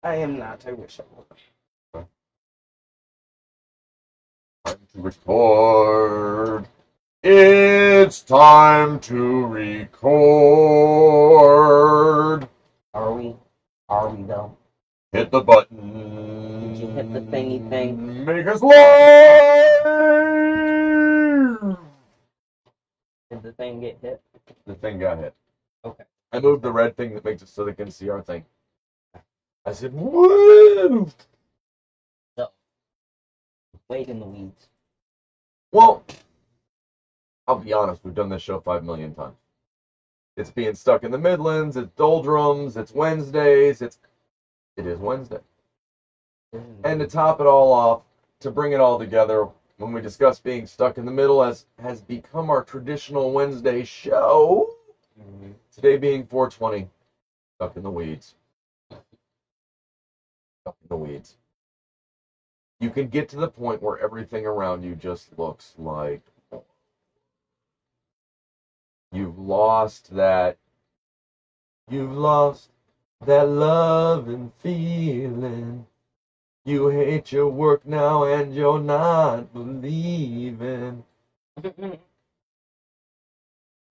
I am not. I wish I was. Time to record. It's time to record. Are we? Are we though? Hit the button. Did you hit the thingy thing? Make us live. Did the thing get hit? The thing got hit. Okay. I moved the red thing that makes it so they can see our thing. I said, woo! So, wait in the weeds. Well, I'll be honest, we've done this show 5 million times. It's being stuck in the Midlands, it's doldrums, it's Wednesdays, it is Wednesday. And to top it all off, to bring it all together, when we discuss being stuck in the middle, as has become our traditional Wednesday show, today being 420, stuck in the weeds. Stuck in the weeds. You can get to the point where everything around you just looks like you've lost that love and feeling. You hate your work now and you're not believing.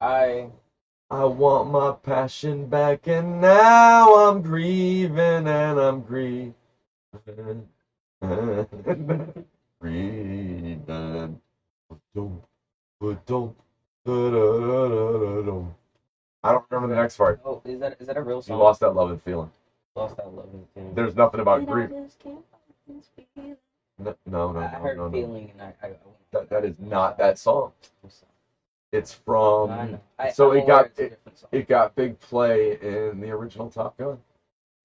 I want my passion back and now I'm grieving and I'm grieving. Breathing. Don't. I don't remember the next part. Oh, is that a real You song? lost that love and feeling. Lost that love and feeling. There's nothing about grief. No. I heard feeling, and I That is not that song. It's from. I know. So I'm it aware got it's a different song. it got big play in the original Top Gun.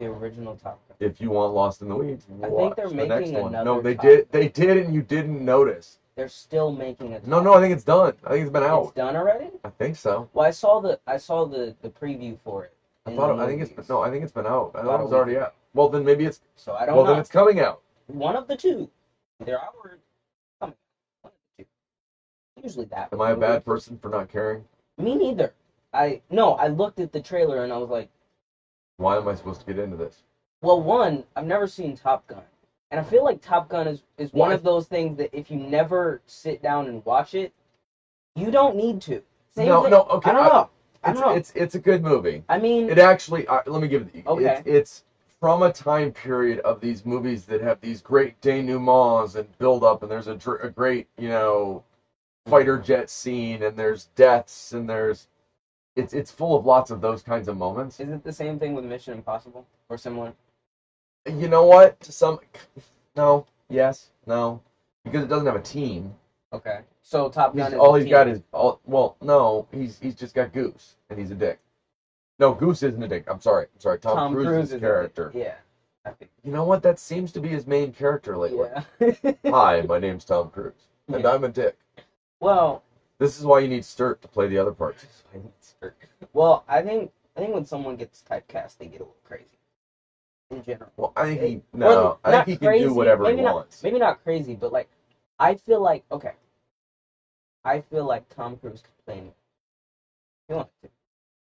The original Top Gun. If you want Lost in the Weeds, I think watch they're the next making one. another No, they Top did. Gun. They did, and you didn't notice. They're still making a. No, I think it's done. I think it's been out. It's done already? I think so. Well, I saw the preview for it. I think it's movies. no. I think it's been out. I thought About it a was already week. out. Well, then maybe it's. So I don't Well, know. then it's coming out. One of the two. Either out or coming. One of the two. Usually that. Am I a bad person for not caring? Me neither. I looked at the trailer and I was like, Why am I supposed to get into this? well, one, I've never seen Top Gun. And I feel like Top Gun is one of those things that if you never sit down and watch it, you don't need to. No, okay. I don't know. I don't know. It's a good movie. I mean, It actually. Let me give it. Okay. It's from a time period of these movies that have these great denouements and build up, and there's a great fighter jet scene, and there's deaths, and there's. It's full of lots of those kinds of moments. is it the same thing with Mission Impossible or similar? You know what? To some, no, yes, no, because it doesn't have a team. Okay. So Top Gun is All a he's team. got is no, he's just got Goose, and he's a dick. No, Goose isn't a dick. I'm sorry. Tom Cruise's is character. Yeah. I think. You know what? That seems to be his main character lately. Yeah. Hi, my name's Tom Cruise, and Yeah. I'm a dick. Well. This is why you need Sturt to play the other parts. Well, I think when someone gets typecast, they get a little crazy. In general. Well, I think he Well, I not think he can crazy, do whatever he maybe not, wants. Maybe not crazy, but like, I feel like Tom Cruise could play me. He wanted to.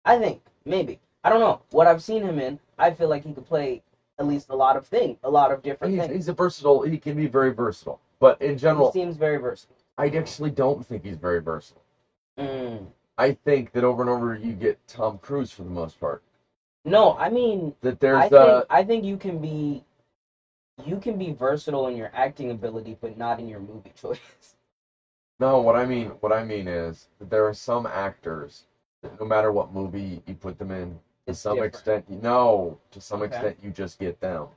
I think maybe. I don't know what I've seen him in. I feel like he could play at least a lot of different things. He's a versatile. He can be very versatile, but in general, He seems very versatile. I actually don't think he's very versatile. Mm. I think that over and over you get Tom Cruise for the most part. No, I mean, That there's I think you can be versatile in your acting ability, but not in your movie choice. no. What I mean is that there are some actors that no matter what movie you put them in, to It's some different. extent, Okay. you just get them.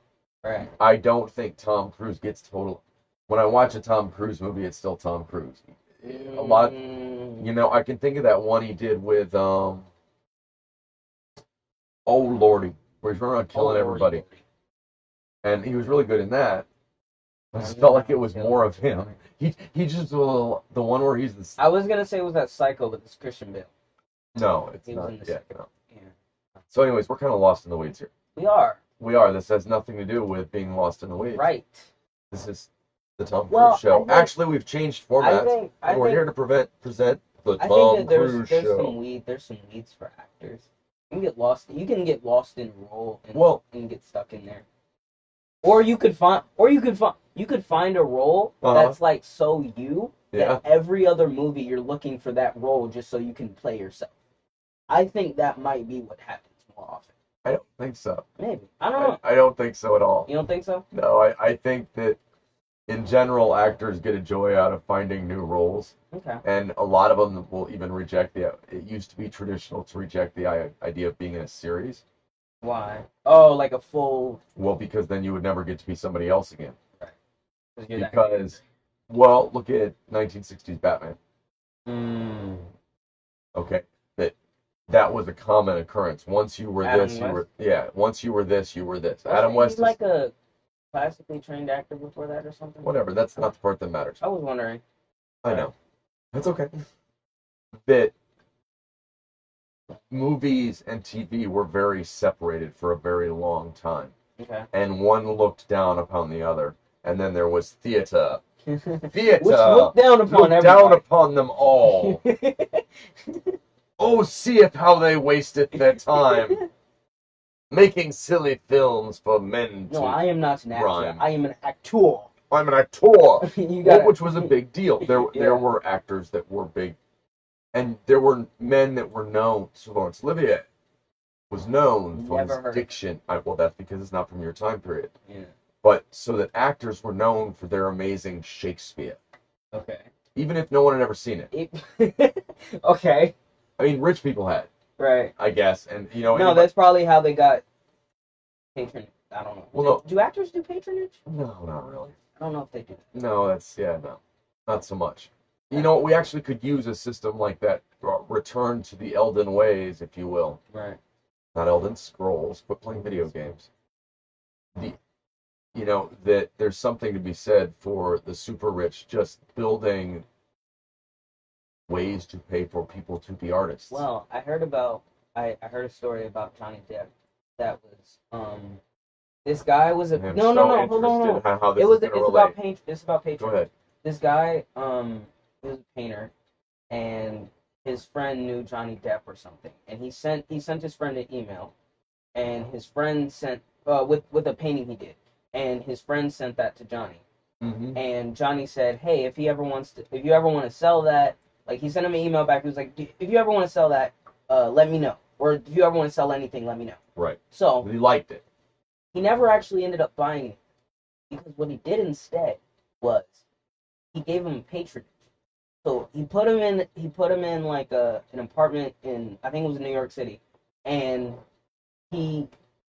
Right. I don't think Tom Cruise gets total. When I watch a Tom Cruise movie, it's still Tom Cruise. A lot. I can think of that one he did with Oh Lordy, where he's running around killing everybody, and he was really good in that. I just felt like it was more of him. He just the one where he's the. I was gonna say was that Psycho, but it's Christian Bale. No, it's He was not. in the Yeah, second. no. Yeah. So, anyways, we're kind of lost in the weeds here. We are. We are. This has nothing to do with being lost in the weeds. Right. This is the Tom Cruise Well, show. I think- Actually, we've changed formats. We're here to present the I Tom think that Cruise there's show. there's some weeds for actors. You can get lost in a role and, Well- and get stuck in there. Or you could find a role Uh-huh. that's like so you Yeah. that every other movie you're looking for that role just so you can play yourself. I think that might be what happens more often. I don't think so. Maybe. I don't know. I don't think so at all. You don't think so? No, I think that in general, actors get a joy out of finding new roles, Okay. and a lot of them will even reject the. It used to be traditional to reject the idea of being in a series. Why? Oh, like a full. Well, because then you would never get to be somebody else again. Right. You're that Because, well, look at 1960s Batman. Mm. Okay, that was a common occurrence. Once you were Adam this, you West? were Once you were this, you were this. Wasn't Adam he West is like a classically trained actor before that or something? whatever. That's not the part that matters. I was wondering. I know. That's okay. That movies and TV were very separated for a very long time, Okay. and one looked down upon the other, and then there was theater. Which Theater looked down upon looked down everybody. upon them all. Oh, seeth how they wasted their time making silly films for men to. No, I am not an actor. rhyme. I am an actor. I'm an actor, You got which was a big deal. There Yeah. were actors that were big, and there were men that were known. So Laurence Olivier was known for Never his heard of diction. Well, that's because it's not from your time period. Yeah. But so that actors were known for their amazing Shakespeare, Okay. even if no one had ever seen it. Okay. I mean, rich people had, Right. I guess, and No, anybody- that's probably how they got patronage. I don't know. Well, no. Do actors do patronage? No, not really. I don't know if they do. No, no, not so much. You know, we actually could use a system like that, return to the Elden ways, if you will. Right. Not Elden Scrolls, but playing video games. That there's something to be said for the super rich just building ways to pay for people to be artists. Well, I heard a story about Johnny Depp that was this guy was a I'm no so hold on. interested in how this It was is gonna it's relate. about Go patronage. ahead. This guy he was a painter and his friend knew Johnny Depp or something and he sent his friend an email and his friend sent with a painting he did and his friend sent that to Johnny Mm-hmm. and Johnny said, hey, if you ever want to sell that, like he sent him an email back. He was like, if you ever want to sell that, let me know. Or if you ever want to sell anything, let me know. Right. So He liked it. he never actually ended up buying it because what he did instead was he gave him patronage. So he put him in like an apartment in I think it was in New York City, and he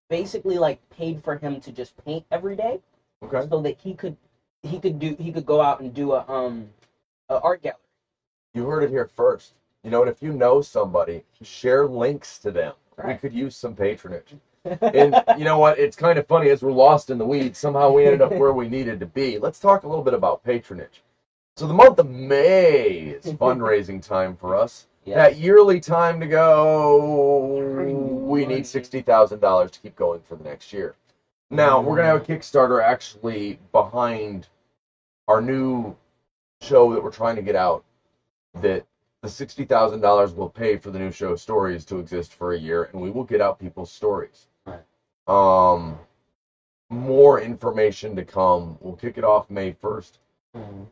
basically like paid for him to just paint every day Okay. so that he could go out and do a art gallery. You heard it here first. You know what? If you know somebody, share links to them. We Right. could use some patronage. And you know what? It's kind of funny as we're lost in the weeds. Somehow we ended up where we needed to be. Let's talk a little bit about patronage. So the month of May is fundraising time for us. Yeah. That yearly time to go. We need $60,000 to keep going for the next year. Now we're gonna have a Kickstarter actually behind our new show that we're trying to get out. That the $60,000 will pay for the new show Stories to exist for a year, and we will get out people's stories. Right. More information to come. We'll kick it off May 1st. Mhm.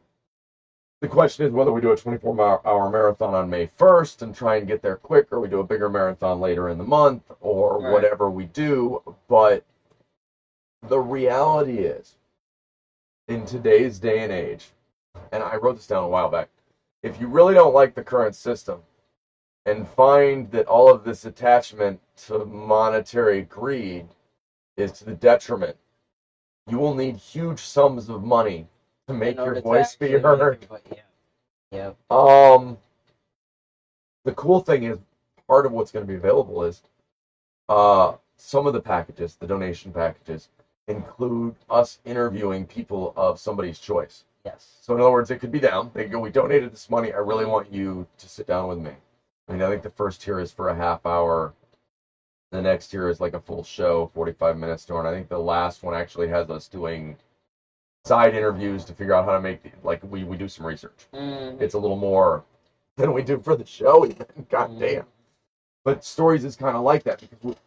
The question is whether we do a 24-hour marathon on May 1st and try and get there quick, or we do a bigger marathon later in the month, or Right. whatever we do. But the reality is, in today's day and age, and I wrote this down a while back, if you really don't like the current system and find that all of this attachment to monetary greed is to the detriment, you will need huge sums of money to make In order your to voice be actually make heard. it, but yeah. The cool thing is, part of what's going to be available is some of the packages, the donation packages, include us interviewing people of somebody's choice. Yes. So in other words, it could be them. They go, we donated this money. I really want you to sit down with me. I mean, I think the first tier is for a half hour. The next tier is like a full show, 45 minutes to, and I think the last one actually has us doing side interviews to figure out how to make, we do some research. Mm. It's a little more than we do for the show, even. God damn. But Stories is kind of like that because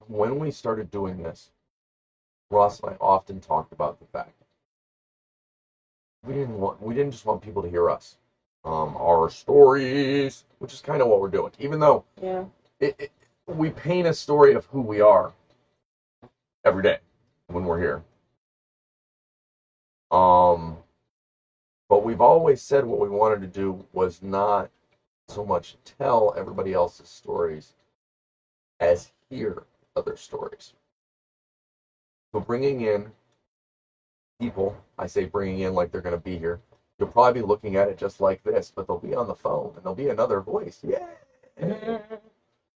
when we started doing this, Ross and I often talked about the fact we didn't just want people to hear us, our stories, which is kind of what we're doing. Even though Yeah. we paint a story of who we are every day when we're here. But we've always said what we wanted to do was not so much tell everybody else's stories as hear other stories. So bringing in people, I say bringing in like they're going to be here. You'll probably be looking at it just like this, but they'll be on the phone and there'll be another voice. Yeah.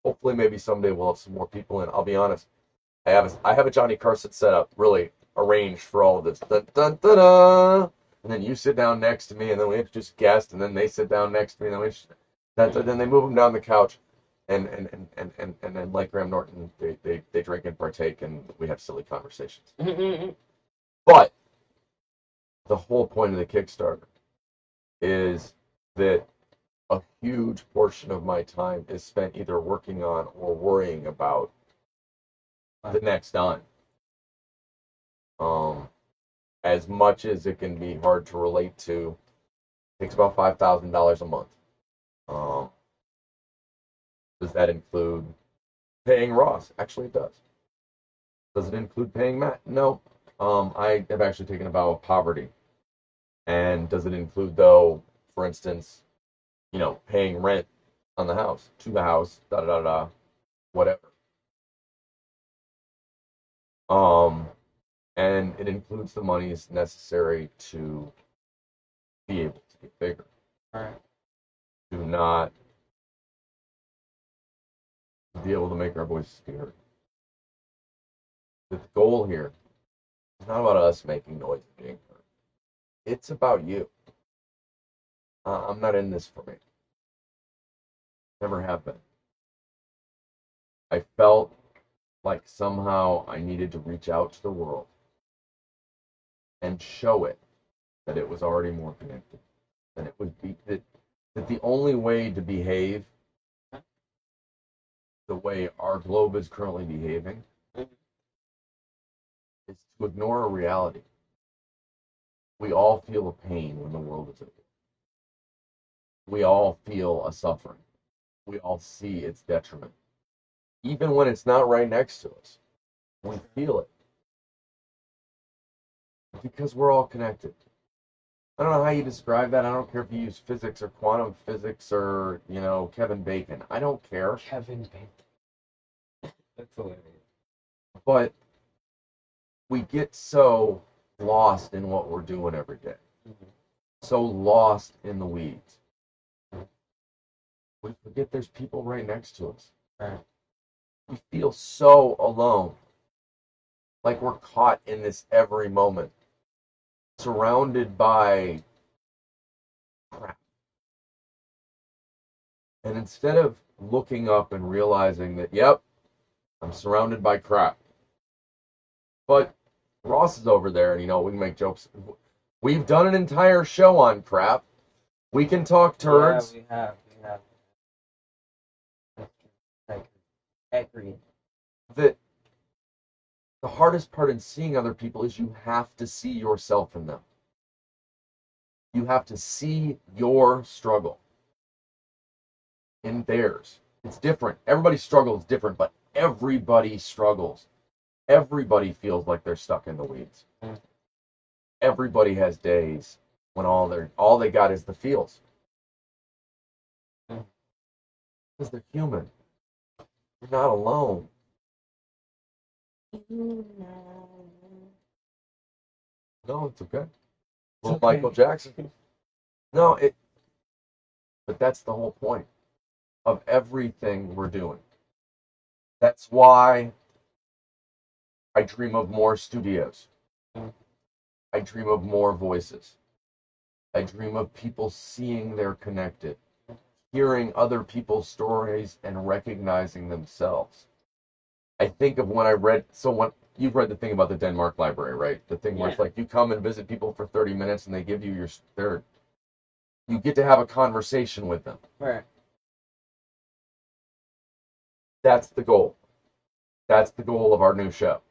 Hopefully, maybe someday we'll have some more people in. I'll be honest. I have a Johnny Carson setup really arranged for all of this. Dun, dun, dun, dun. And then you sit down next to me, and then we introduce guests, and then they sit down next to me, and then they move them down the couch, and then like Graham Norton, they drink and partake, and we have silly conversations. But the whole point of the Kickstarter is that a huge portion of my time is spent either working on or worrying about the next on. As much as it can be hard to relate to, it takes about $5,000 a month. Does that include paying Ross? Actually, it does. Does it include paying Matt? No. I have actually taken a vow of poverty. And does it include, though, for instance, paying rent on the house, to the house, whatever. And it includes the monies necessary to be able to get bigger. Right. To not be able to make our voices be heard. The goal here is not about us making noise and being heard. It's about you. I'm not in this for me. Never have been. I felt like somehow I needed to reach out to the world and show it that it was already more connected. And it would be that the only way to behave the way our globe is currently behaving is to ignore a reality. We all feel a pain when the world is over. We all feel a suffering. We all see its detriment. Even when it's not right next to us, we feel it. Because we're all connected. I don't know how you describe that. I don't care if you use physics or quantum physics or, Kevin Bacon. I don't care. Kevin Bacon. That's hilarious. But we get so lost in what we're doing every day. So lost in the weeds. We forget there's people right next to us. Right. We feel so alone. Like we're caught in this every moment. Surrounded by crap. And instead of looking up and realizing that, yep, I'm surrounded by crap. But Ross is over there, and we can make jokes. We've done an entire show on crap. We can talk turds. Yeah, we have. Agreed. That the hardest part in seeing other people is you have to see yourself in them. You have to see your struggle in theirs. It's different. Everybody's struggle is different, but everybody struggles. Everybody feels like they're stuck in the weeds. Everybody has days when all they got is the feels. Because they're human. You're not alone. No, it's okay. Well, okay. Michael Jackson. No, but that's the whole point of everything we're doing. That's why I dream of more studios. I dream of more voices. I dream of people seeing they're connected, hearing other people's stories and recognizing themselves. I think of when you've read the thing about the Denmark Library, right? The thing where it's like you come and visit people for 30 minutes and they give you you get to have a conversation with them. Right. That's the goal. That's the goal of our new show.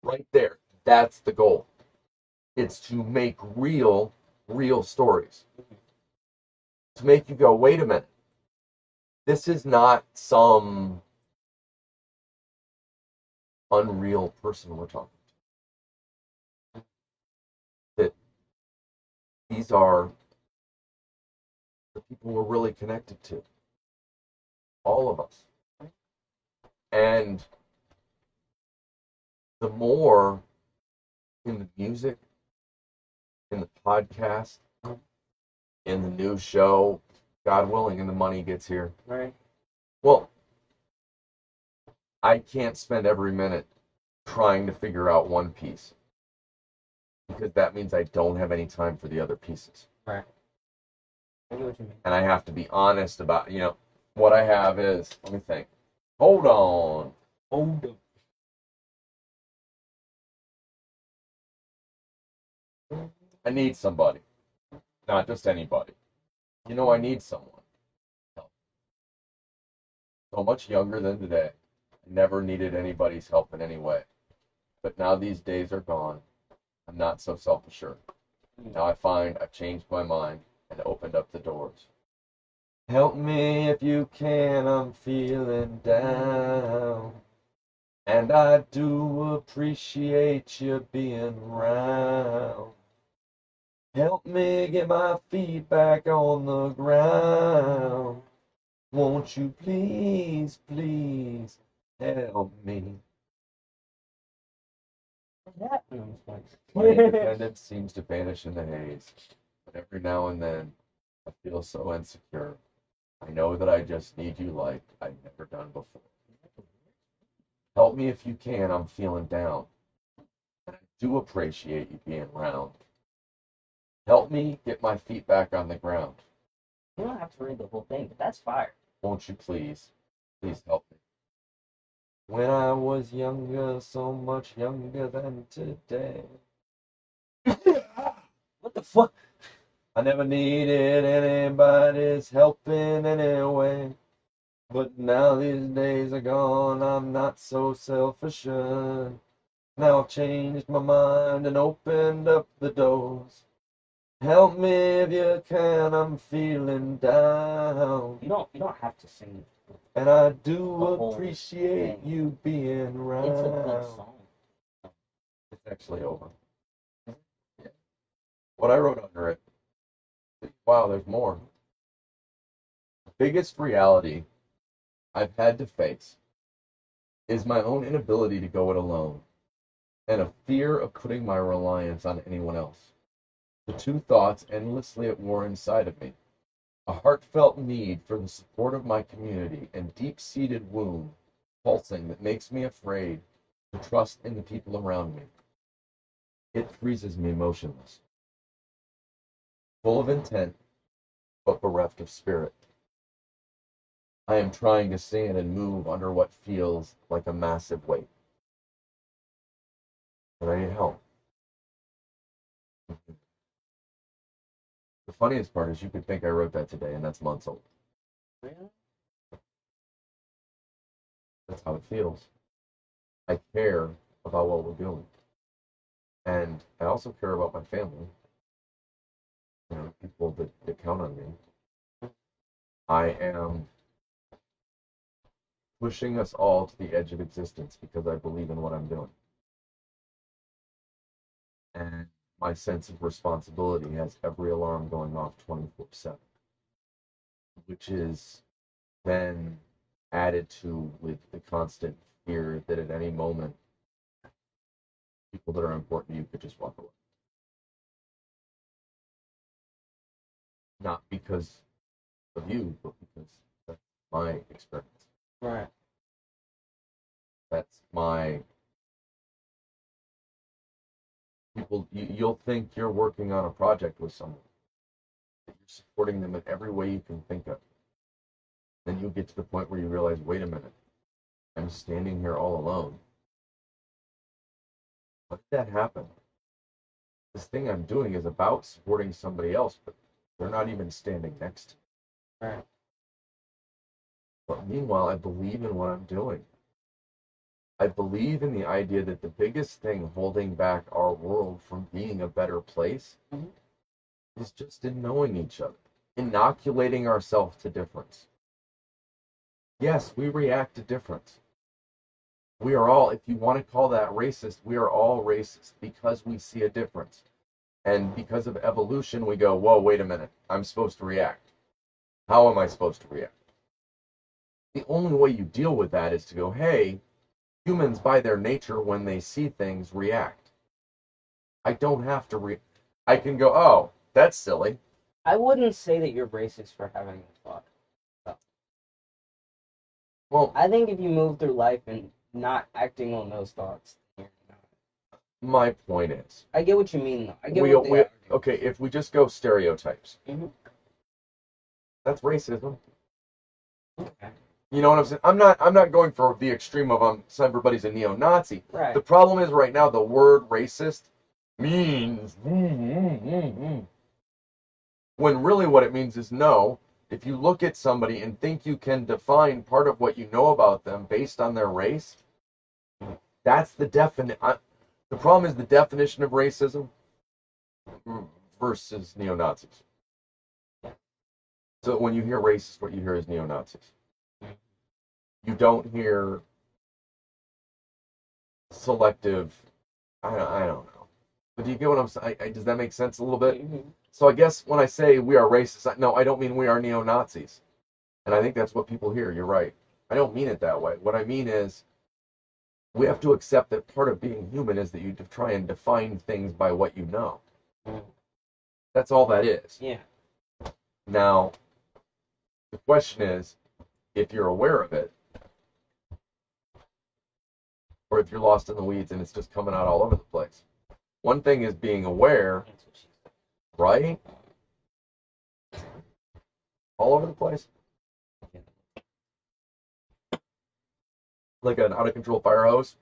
Right there. That's the goal. It's to make real stories. To make you go, wait a minute. This is not some unreal person we're talking to. That these are the people we're really connected to. All of us. And the more in the music, in the podcast, in the new show, God willing, and the money gets here. Right. Well, I can't spend every minute trying to figure out one piece because that means I don't have any time for the other pieces. Right. I get what you mean. And I have to be honest about, what I have is, let me think. Hold on. Hold up. I need somebody, not just anybody. I need someone. So much younger than today. I never needed anybody's help in any way. But now these days are gone. I'm not so self-assured. Now I find I've changed my mind and opened up the doors. Help me if you can, I'm feeling down. And I do appreciate you being around. Help me get my feet back on the ground. Won't you please, please help me? What's happening? My independence seems to vanish in the haze, but every now and then I feel so insecure. I know that I just need you like I've never done before. Help me if you can, I'm feeling down. And I do appreciate you being around. Help me get my feet back on the ground. You don't have to read the whole thing, but that's fire. Won't you please help me? When I was younger, so much younger than today. What the fuck? I never needed anybody's help in any way. But now these days are gone, I'm not so self-assured. Now I've changed my mind and opened up the doors. Help me if you can, I'm feeling down. You don't have to sing. And I do appreciate you being around. It's a good song. It's actually over. Yeah. What I wrote under it, wow, there's more. The biggest reality I've had to face is my own inability to go it alone, and a fear of putting my reliance on anyone else. The two thoughts endlessly at war inside of me. A heartfelt need for the support of my community and deep-seated wound pulsing that makes me afraid to trust in the people around me. It freezes me motionless, full of intent, but bereft of spirit. I am trying to stand and move under what feels like a massive weight. But I need help. The funniest part is you could think I wrote that today, and that's months old. Really? That's how it feels. I care about what we're doing. And I also care about my family. People that count on me. I am pushing us all to the edge of existence because I believe in what I'm doing. And my sense of responsibility has every alarm going off 24/7, which is then added to with the constant fear that at any moment, people that are important to you could just walk away. Not because of you, but because that's my experience. Right. That's my people. You'll think you're working on a project with someone. That you're supporting them in every way you can think of. Then you'll get to the point where you realize, wait a minute, I'm standing here all alone. How did that happen? This thing I'm doing is about supporting somebody else, but they're not even standing next to me. Right. But meanwhile, I believe in what I'm doing. I believe in the idea that the biggest thing holding back our world from being a better place Mhm. is just in knowing each other, inoculating ourselves to difference. Yes, we react to difference. We are all, if you want to call that racist, we are all racist because we see a difference. And because of evolution, we go, whoa, wait a minute, I'm supposed to react. How am I supposed to react? The only way you deal with that is to go, hey, humans by their nature, when they see things, react. I don't have to I can go, oh, that's silly. I wouldn't say that you're racist for having a thought. Well, I think if you move through life and not acting on those thoughts, you're not. my point is, I get what you mean, though. I get what they are doing. okay, if we just go stereotypes, Mhm. that's racism. Okay. You know what I'm saying? I'm not going for the extreme of everybody's a neo-Nazi. Right. The problem is right now the word racist means when really what it means is no. If you look at somebody and think you can define part of what you know about them based on their race, that's the definite. The problem is the definition of racism versus neo-Nazis. So when you hear racist, what you hear is neo-Nazis. You don't hear selective. I don't know. But do you get what I'm saying? Does that make sense a little bit? Mhm. So I guess when I say we are racist, no, I don't mean we are neo-Nazis. And I think that's what people hear. You're right. I don't mean it that way. What I mean is we have to accept that part of being human is that you try and define things by what you know. Mhm. That's all that is. Yeah. Now, the question is, if you're aware of it, or if you're lost in the weeds and it's just coming out all over the place. One thing is being aware, That's what she said. right? All over the place. Like an out of control fire hose.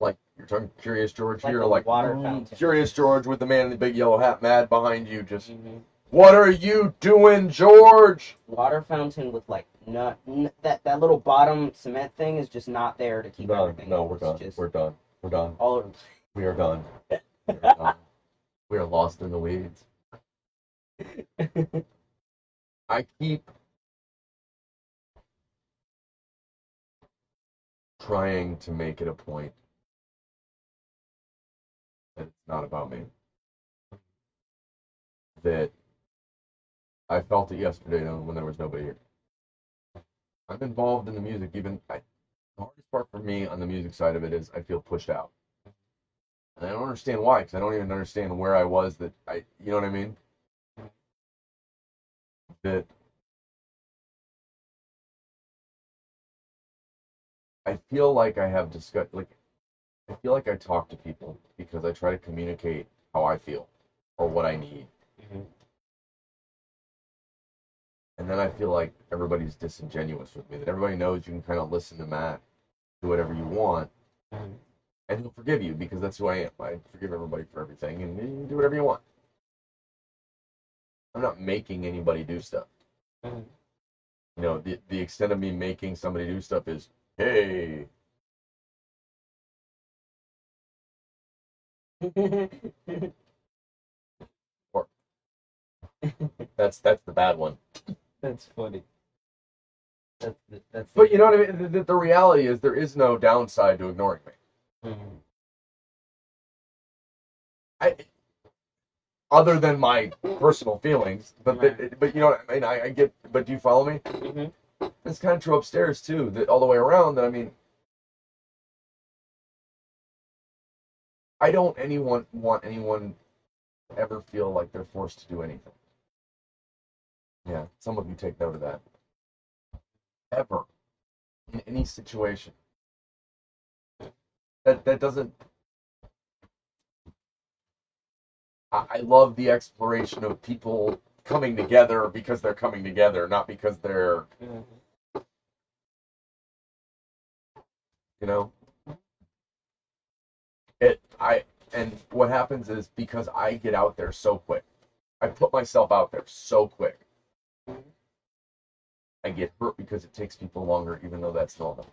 Like you're talking Curious George Like here, a like water fountain. Curious George with the man in the big yellow hat mad behind you, just Mhm. what are you doing, George? Water fountain with like that little bottom cement thing is just not there to keep everything. No, we're It's done. just We're done. We're done. all over. We are done. We are done. We are lost in the weeds. I keep trying to make it a point that it's not about me. That I felt it yesterday when there was nobody here. I'm involved in the music. The hardest part for me on the music side of it is I feel pushed out, and I don't understand why. Because I don't even understand where I was. You know what I mean? That I feel like I have discussed. Like I feel like I talk to people because I try to communicate how I feel or what I need, Mhm. and then I feel like everybody's disingenuous with me. That everybody knows you can kind of listen to Matt, do whatever you want, Mhm. and he'll forgive you because that's who I am. I forgive everybody for everything, and you can do whatever you want. I'm not making anybody do stuff. Mhm. You know, the extent of me making somebody do stuff is, hey, or that's the bad one. That's funny. That's. But you know what I mean? The reality is there is no downside to ignoring me. Mhm. I, other than my personal feelings, but Right. but you know what I mean? I get, but do you follow me? Mhm. It's kind of true upstairs too. That all the way around. That I mean, I don't want anyone ever feel like they're forced to do anything. Yeah, some of you take note of that. Ever in any situation. That doesn't. I love the exploration of people coming together because they're coming together, not because they're, Mhm. you know. It I and what happens is because I get out there so quick. I put myself out there so quick. I get hurt because it takes people longer, even though that's normal.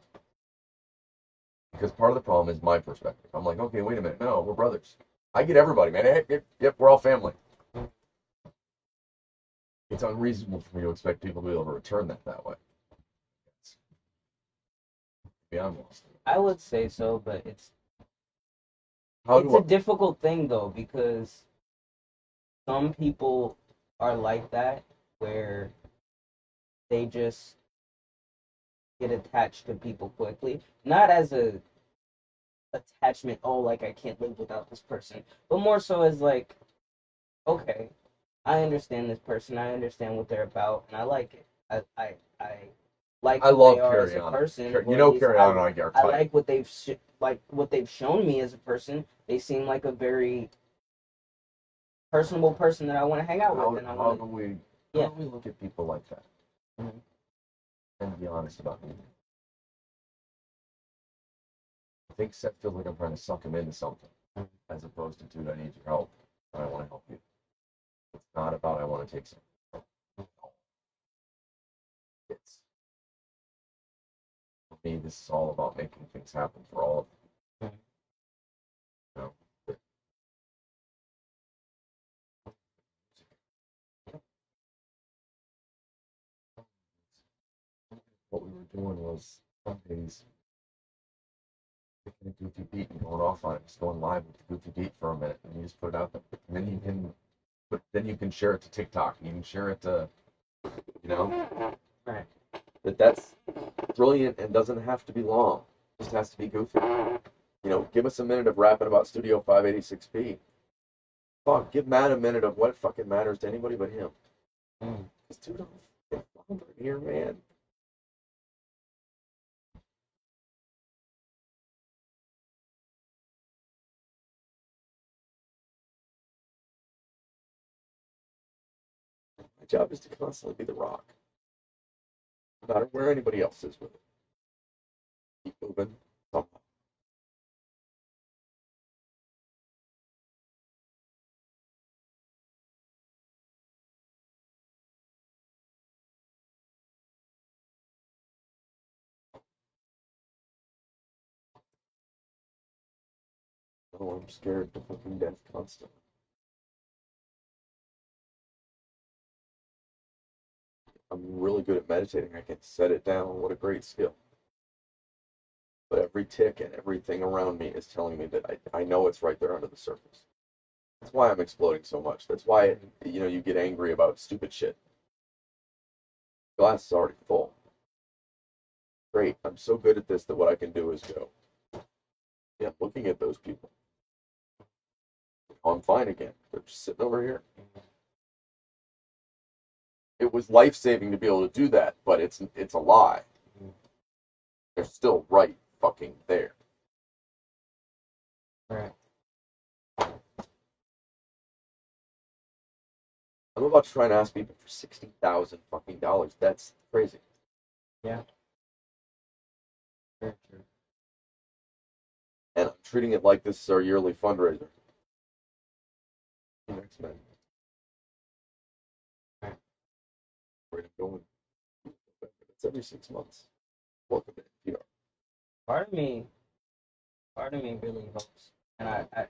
Because part of the problem is my perspective. I'm like, okay, wait a minute. No, we're brothers. I get everybody, man. Hey, yep, we're all family. It's unreasonable for me to expect people to be able to return that way. Yeah, I'm lost. I would say so, but it's How a difficult thing though, because some people are like that, where they just get attached to people quickly, not as a attachment, oh, like I can't live without this person, but more so as like, okay, I understand this person, I understand what they're about, and I like it. I like I who love they are as Carry a On. person. You or know, at least Carry On and I are I tight. like what they've shown me as a person. They seem like a very personable person that I want to hang out with, and I How want do we look at people like that and be honest about it? I think Seth feels like I'm trying to suck him into something, as opposed to, dude, I need your help, and I want to help you. It's not about I want to take something. It's, for me, this is all about making things happen for all of them. You know? What we were doing was some days picking a goofy beat and going off on it, just going live with the goofy beat for a minute, and you just put it out there. And then you can share it to TikTok, and you can share it to, you know, Right. That's brilliant and doesn't have to be long. It just has to be goofy. You know, give us a minute of rapping about Studio 586p. Fuck, give Matt a minute of what fucking matters to anybody but him. Because dude, I'm fucking floundering here, man. My job is to constantly be the rock. No matter where anybody else is with it. Keep moving somehow. Oh, I'm scared to fucking death constantly. I'm really good at meditating. I can set it down. What a great skill. But every tick and everything around me is telling me that I know it's right there under the surface. That's why I'm exploding so much. That's why, you know, you get angry about stupid shit. Glass is already full. Great. I'm so good at this that what I can do is go. Yeah, looking at those people. Oh, I'm fine again. They're just sitting over here. It was life-saving to be able to do that, but it's a lie. They're still right fucking there. Right. I'm about to try and ask people for $60,000 fucking dollars. That's crazy. Yeah. Very true. And I'm treating it like this is our yearly fundraiser. Next man. Right. Where to go? It's every 6 months. Welcome to NPR. Part of me really hopes, and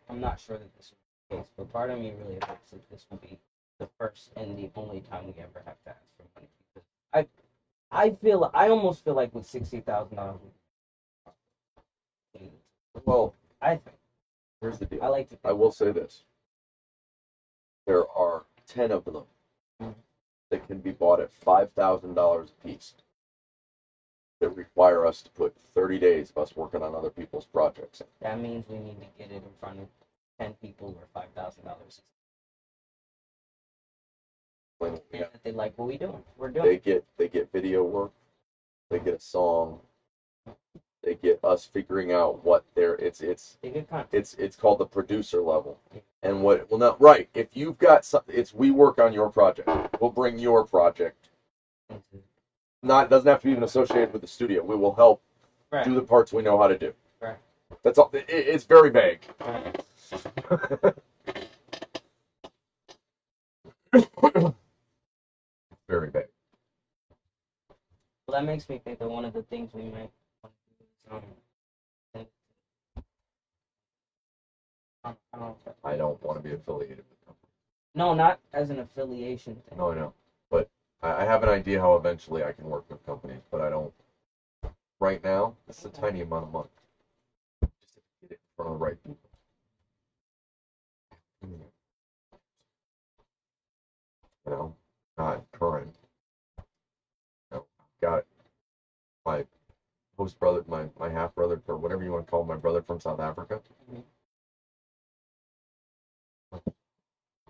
I'm not sure that this will be the case, but part of me really hopes that this will be the first and the only time we ever have to ask for money. Because I almost feel like with $60,000. Well, I think here's the deal. I like to. I will say this. There are 10 of them that can be bought at $5,000 a piece that require us to put 30 days of us working on other people's projects. That means we need to get it in front of 10 people where $5,000. And that they like what we doing. We're doing. They get video work. They get a song. They get us figuring out what it's called the producer level. And if you've got something, we work on your project. We'll bring your project. Doesn't have to be even associated with the studio. We will help do the parts we know how to do. Right. That's all. It's very vague. Right. Very vague. Well, that makes me think that one of the things we might want to do is I don't want to be affiliated with companies. No, not as an affiliation thing. No, I know. But I have an idea how eventually I can work with companies, but I don't. Right now, this is a tiny amount of money. Just to get it in front of the right people. You know, not current. Got it. My host brother, my half brother, or whatever you want to call him, my brother from South Africa.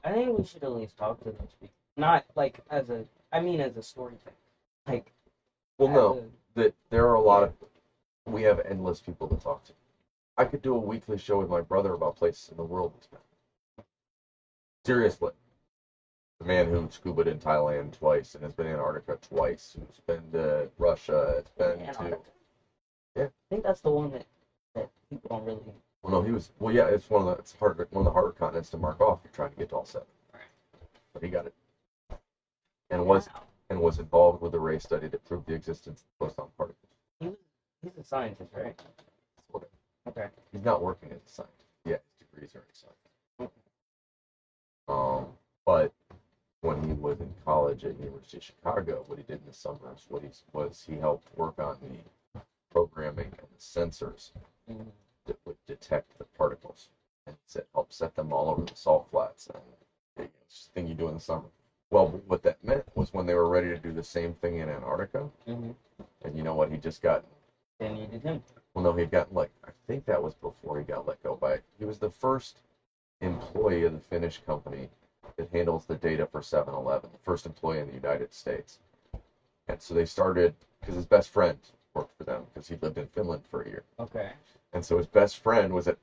I think we should at least talk to those people. Not like as a, I mean as a story thing. Like, Well, as no, a- that there are a lot of, we have endless people to talk to. I could do a weekly show with my brother about places in the world. Seriously. The man who scubaed in Thailand twice and has been in Antarctica twice, who's been to Russia, has been to. Antarctica. Yeah. I think that's the one that people don't really. Well, no, he was. Well, yeah, it's one of the harder continents to mark off. You're trying to get to all seven, Right. but he got it, and was involved with a ray study that proved the existence of boson particles. He's a scientist, right? Sort of. Okay. He's not working as a scientist. Yeah, his degrees are in science. Okay. But when he was in college at University of Chicago, what he did in the summers, he helped work on the programming and the sensors Mhm. that would detect the particles and help set them all over the salt flats. And it's the thing you do in the summer. Well, what that meant was when they were ready to do the same thing in Antarctica, Mhm. and you know what, he just got. They needed him. Well, no, he got I think that was before he got let go by. He was the first employee of the Finnish company that handles the data for 7-Eleven, the first employee in the United States. And so they started, because his best friend worked for them, because he lived in Finland for a year. Okay. And so his best friend was at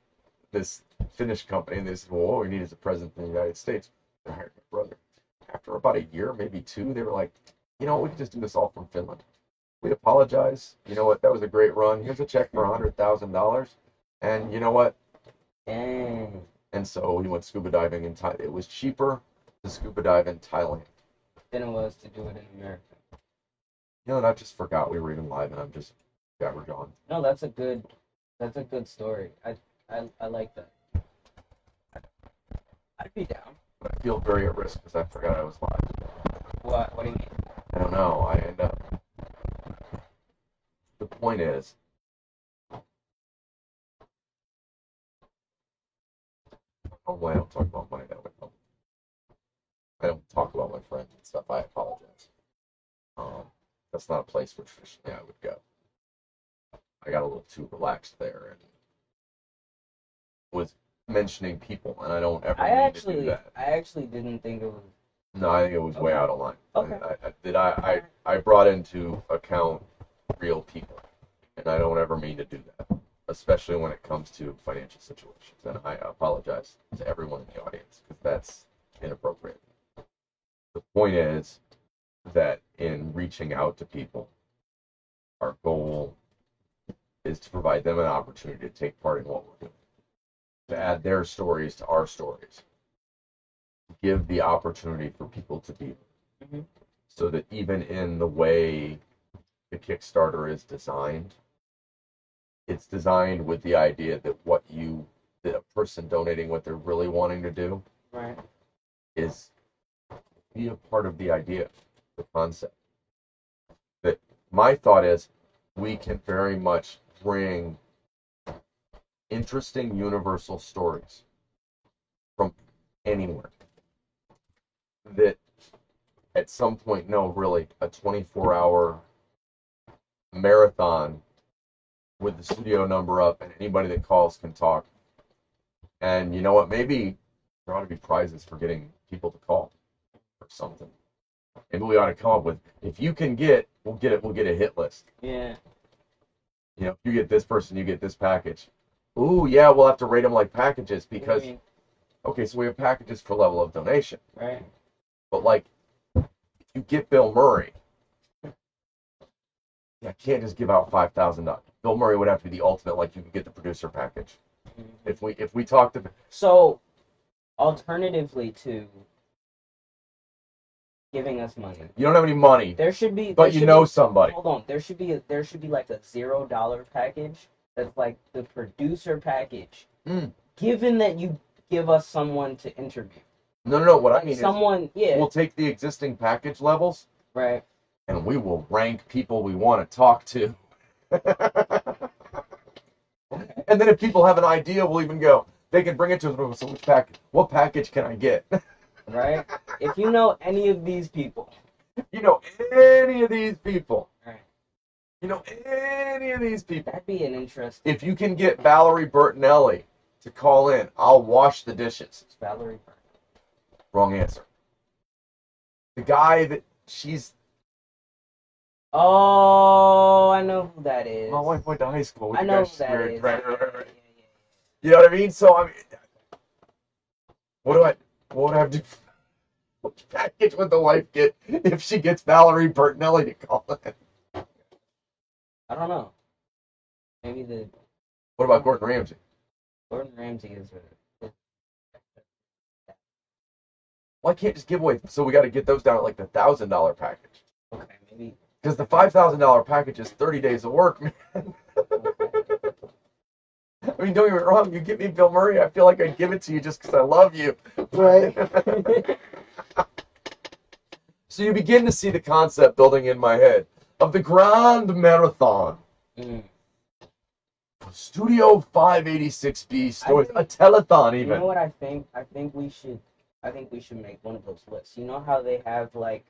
this Finnish company, and they said, well, what we need is a president in the United States. They hired my brother. After about a year, maybe two, they were like, you know what, we can just do this all from Finland. We apologize. You know what, that was a great run. Here's a check for $100,000. And you know what? Dang. And so he went scuba diving in Thailand. It was cheaper to scuba dive in Thailand. Than it was to do it in America. You know, and I just forgot we were even live, and I'm just jabber jawing. No, that's a good story. I like that. I'd be down. But I feel very at risk because I forgot I was live. What do you mean? I don't know. I end up. The point is, I don't talk about money that way. I don't talk about my friends and stuff. I apologize. That's not a place where traditionally I would go. I got a little too relaxed there and was mentioning people, and I don't ever mean to do that. I actually didn't think it was. No, I think it was way Okay. out of line. Okay. I brought into account real people, and I don't ever mean to do that, especially when it comes to financial situations. And I apologize to everyone in the audience because that's inappropriate. The point is that in reaching out to people, our goal is to provide them an opportunity to take part in what we're doing, to add their stories to our stories, give the opportunity for people to be Mhm. so that even in the way the Kickstarter is designed, it's designed with the idea that a person donating what they're really wanting to do Right. is be a part of the idea, the concept. That my thought is we can very much bring interesting universal stories from anywhere that at some point, no, really, a 24-hour marathon with the studio number up and anybody that calls can talk. And you know what? Maybe there ought to be prizes for getting people to call or something. Maybe we ought to come up with, if you can we'll get a hit list. Yeah. You know, if you get this person, you get this package. Ooh, yeah, we'll have to rate them like packages because, What do you mean? okay, so we have packages for level of donation. Right. But like, if you get Bill Murray, I can't just give out $5,000. Bill Murray would have to be the ultimate, like you could get the producer package. Mhm. If we talk to, So, alternatively to giving us money, you don't have any money, there should be. but there you should know be- somebody. Hold on. There should be like a $0 package that's like the producer package. Mm. Given that you give us someone to interview. No. What I mean Someone, is, we'll take the existing package levels, right. and we will rank people we want to talk to. And then if people have an idea, we'll even go. They can bring it to us. So what package can I get? Right. If you know any of these people, You know any of these people. right. You know any of these people. That'd be an interesting. If you can get Valerie Bertinelli to call in, I'll wash the dishes. It's Valerie. Wrong answer. The guy that she's. Oh, I know who that is. My wife went to high school with I the know guy who that married. is. Right. Yeah. You know what I mean? So I mean, what would I have to? What package would the wife get if she gets Valerie Bertinelli to call in? I don't know. Maybe the What about Gordon Ramsay? Gordon Ramsay is Well, I can't just give away. So we got to get those down at like the $1,000 package. okay. Maybe Because the $5,000 package is 30 days of work, man. okay. I mean, don't get me wrong. You give me Bill Murray, I feel like I'd give it to you just because I love you. Right. So you begin to see the concept building in my head of the Grand Marathon. Mm. Studio 586B stories, think- a telethon You even. know what I think? I think we should make one of those lists. You know how they have like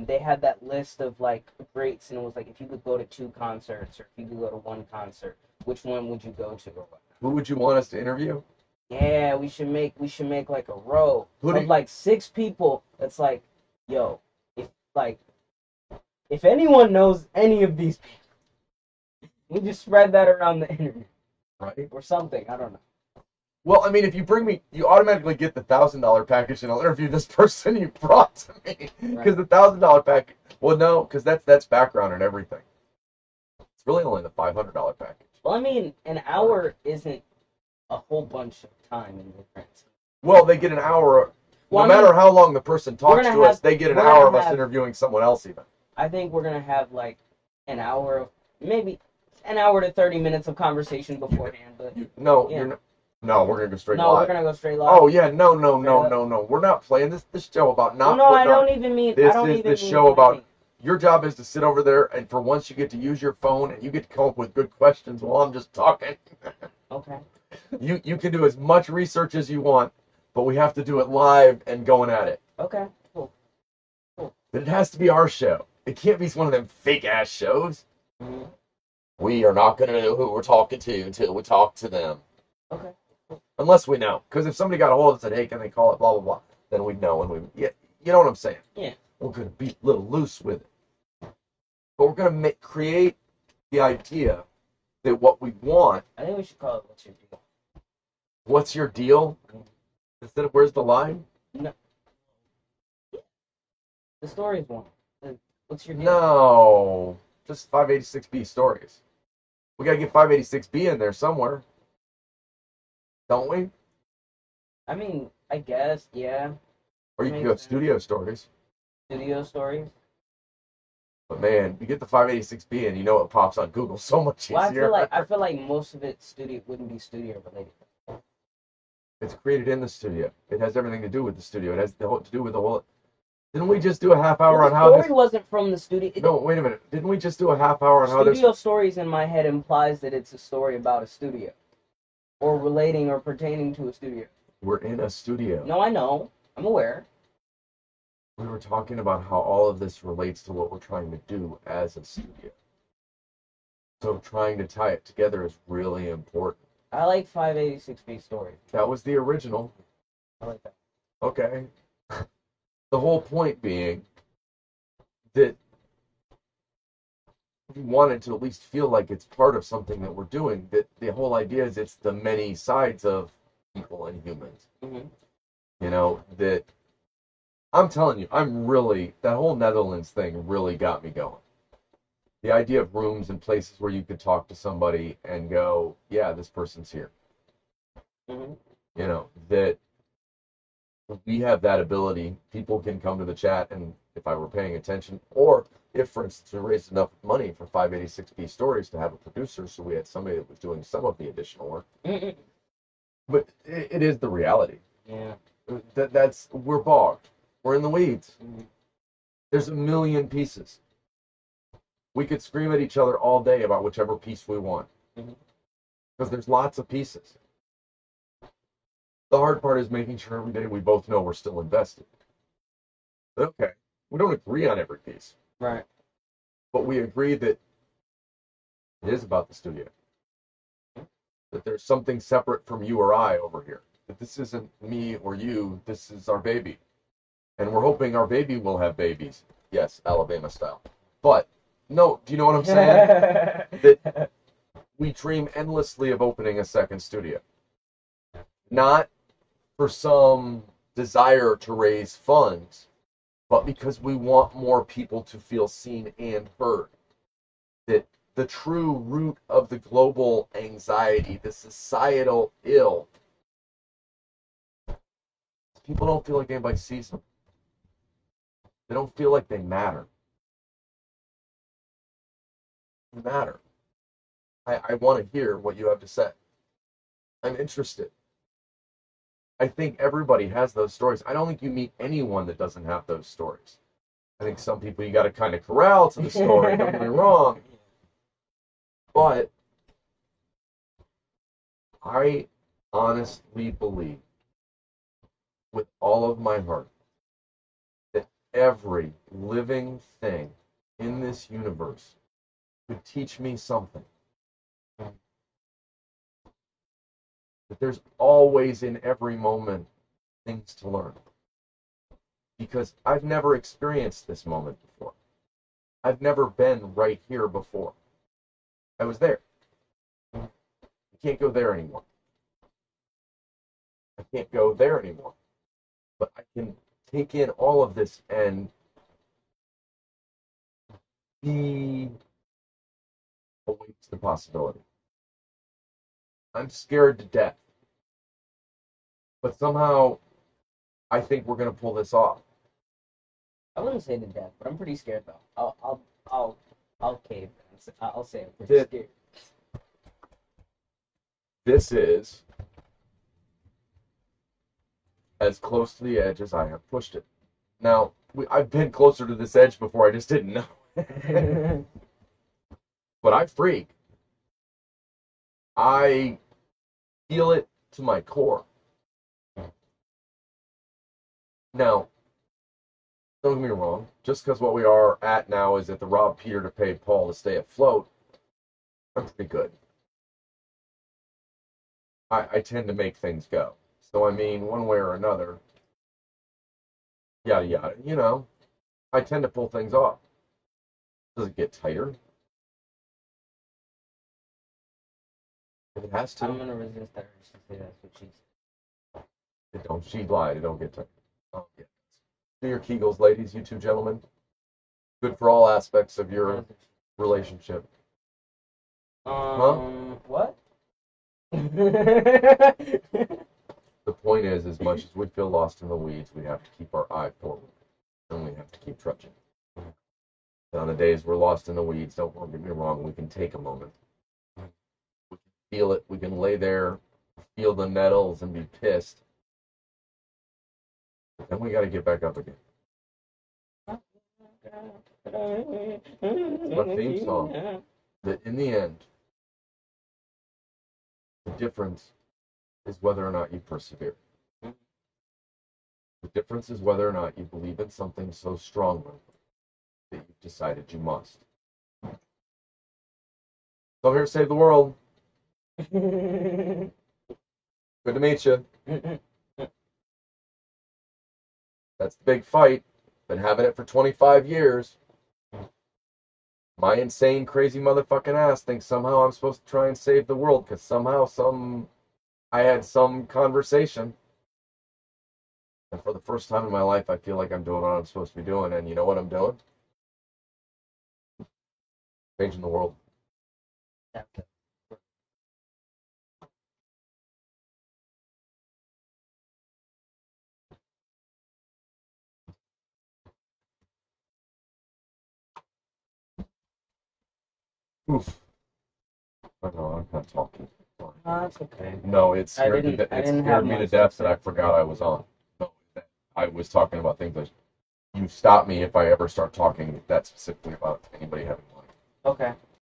they had that list of like greats, and it was like if you could go to 2 concerts or if you could go to 1 concert, which one would you go to or what? Who would you want us to interview? Yeah, we should make like a row Who do of you- like 6 people. That's like, yo, if anyone knows any of these people, we just spread that around the internet Right. or something. I don't know. Well, I mean, if you bring me, you automatically get the $1,000 package, and I'll interview this person you brought to me. Because the $1,000 package, well, no, because that's background and everything. It's really only the $500 package. Well, I mean, an hour isn't a whole bunch of time in difference. Well, they get an hour. Well, No I mean, matter how long the person talks gonna to us, have- they get an we're hour gonna of us have- interviewing someone else even. I think we're gonna have like an hour of maybe an hour to 30 minutes of conversation beforehand. But No, Yeah. you're not. No, we're gonna go straight no, we're live. gonna go straight live. Oh yeah, no. up. We're not playing this show about Well, not. no, I putting on- don't even mean. I This don't is even the mean show about. planning. Your job is to sit over there, and for once you get to use your phone, and you get to come up with good questions while I'm just talking. Okay. You can do as much research as you want, but we have to do it live and going at it. Okay. Cool. But it has to be our show. It can't be one of them fake ass shows. hmm We are not going to know who we're talking to until we talk to them. Okay. Unless we know. Because if somebody got a hold of us and said, hey, can they call it blah, blah, blah, then we'd know. And you know what I'm saying? Yeah. We're going to be a little loose with it. But we're going to create the idea that what we want, I think we should call it "What's Your Deal." what's your deal? Instead of where's the line? The story is one. What's your deal? No. Just 586B stories. We got to get 586B in there somewhere. Don't we? I mean, I guess, yeah. Or you can Makes go sense. studio stories. Studio stories. But man, you get the 586B and you know it pops on Google so much Well, easier. I feel like most of it wouldn't be studio related. It's created in the studio. It has everything to do with the studio. It has to do with the whole. Didn't we just do a half hour Well, on the how story this? wasn't from the studio. No, wait a minute. Didn't we just do a half hour on how this? Studio stories in my head implies that it's a story about a studio, or relating or pertaining to a studio. We're in a studio. No, I know. I'm aware. We were talking about how all of this relates to what we're trying to do as a studio. So trying to tie it together is really important. I like 586B stories. That was the original. I like that. Okay. The whole point being that we wanted to at least feel like it's part of something that we're doing. That the whole idea is it's the many sides of people and humans. hmm You know, that I'm telling you, that whole Netherlands thing really got me going. The idea of rooms and places where you could talk to somebody and go, yeah, this person's here. hmm You know, that we have that ability. People can come to the chat, and if I were paying attention, or if, for instance, we raised enough money for 586B stories to have a producer, so we had somebody that was doing some of the additional work, hmm But it is the reality. Yeah. We're bogged. We're in the weeds. Mhm. There's a million pieces. We could scream at each other all day about whichever piece we want. Mhm. Because there's lots of pieces. The hard part is making sure every day we both know we're still invested. Okay, we don't agree on every piece, Right. but we agree that it is about the studio. That there's something separate from you or I over here. That this isn't me or you, this is our baby. And we're hoping our baby will have babies. Yes, Alabama style. But, no, do you know what I'm saying? That we dream endlessly of opening a second studio. Not for some desire to raise funds, but because we want more people to feel seen and heard. That the true root of the global anxiety, the societal ill, people don't feel like anybody sees them. They don't feel like they matter. They matter. I want to hear what you have to say. I'm interested. I think everybody has those stories. I don't think you meet anyone that doesn't have those stories. I think some people you got to kind of corral to the story, don't get me wrong. But I honestly believe with all of my heart that every living thing in this universe could teach me something. That there's always in every moment things to learn. Because I've never experienced this moment before. I've never been right here before. I was there. I can't go there anymore. I can't go there anymore. But I can take in all of this and be awake to the possibility. I'm scared to death. But somehow I think we're gonna pull this off. I wouldn't say to death, but I'm pretty scared though. I'll cave. I'll say I'm pretty scared. This is as close to the edge as I have pushed it. Now, I've been closer to this edge before, I just didn't know. But I freak. I feel it to my core. Now, don't get me wrong, just because what we are at now is at the rob Peter to pay Paul to stay afloat, I'm pretty good. I tend to make things go. So, I mean, one way or another, yada yada, I tend to pull things off. Does it get tighter? It has to. I'm gonna resist that urge to say that's what she said. She lied. It don't get tighter. Oh, yeah. Do your Kegels, ladies, you two gentlemen. Good for all aspects of your relationship. What? The point is, as much as we feel lost in the weeds, we have to keep our eye forward, and we have to keep trudging. And on the days we're lost in the weeds, don't get me wrong, we can take a moment. We can feel it. We can lay there, feel the nettles, and be pissed. But then we got to get back up again. My theme song. That in the end, the difference is whether or not you persevere. The difference is whether or not you believe in something so strongly that you've decided you must. So I'm here to save the world. Good to meet you. That's the big fight. Been having it for 25 years. My insane, crazy motherfucking ass thinks somehow I'm supposed to try and save the world because somehow I had some conversation. And for the first time in my life, I feel like I'm doing what I'm supposed to be doing. And you know what I'm doing? Changing the world. Oof. I know, I'm not talking. Oh, that's okay. No, it I scared me. didn't- I It didn't scared have me to much death to that I say. forgot I was on. No, that I was talking about things that you stop me if I ever start talking that specifically about anybody having money. Okay.